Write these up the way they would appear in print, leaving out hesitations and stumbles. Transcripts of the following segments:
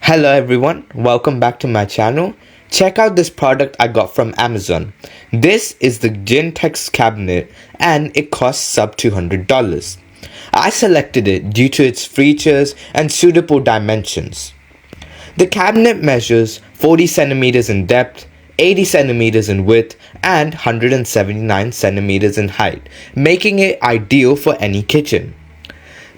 Hello everyone, welcome back to my channel. Check out this product I got from Amazon. This is the Gentex cabinet and it costs sub $200. I selected it due to its features and suitable dimensions. The cabinet measures 40 centimeters in depth, 80 centimeters in width, and 179 centimeters in height, making it ideal for any kitchen.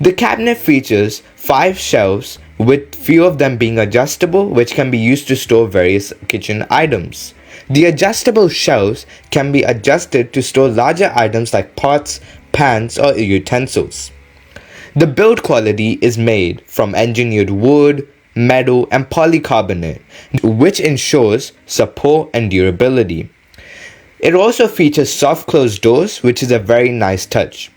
The cabinet features 5 shelves, with few of them being adjustable, which can be used to store various kitchen items. The adjustable shelves can be adjusted to store larger items like pots, pans, or utensils. The build quality is made from engineered wood, metal, and polycarbonate, which ensures support and durability. It also features soft closed doors, which is a very nice touch.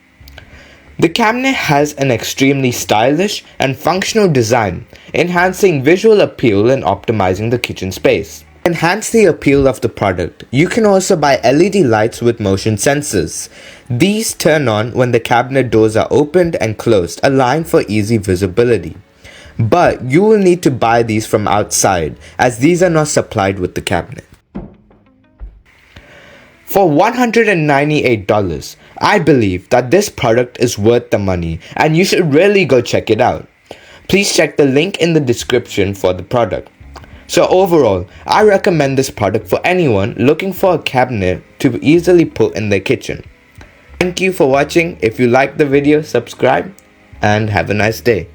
The cabinet has an extremely stylish and functional design, enhancing visual appeal and optimizing the kitchen space. To enhance the appeal of the product, you can also buy LED lights with motion sensors. These turn on when the cabinet doors are opened and closed, allowing for easy visibility. But you will need to buy these from outside, as these are not supplied with the cabinet. For $198, I believe that this product is worth the money and you should really go check it out. Please check the link in the description for the product. So overall, I recommend this product for anyone looking for a cabinet to easily put in their kitchen. Thank you for watching. If you liked the video, subscribe and have a nice day.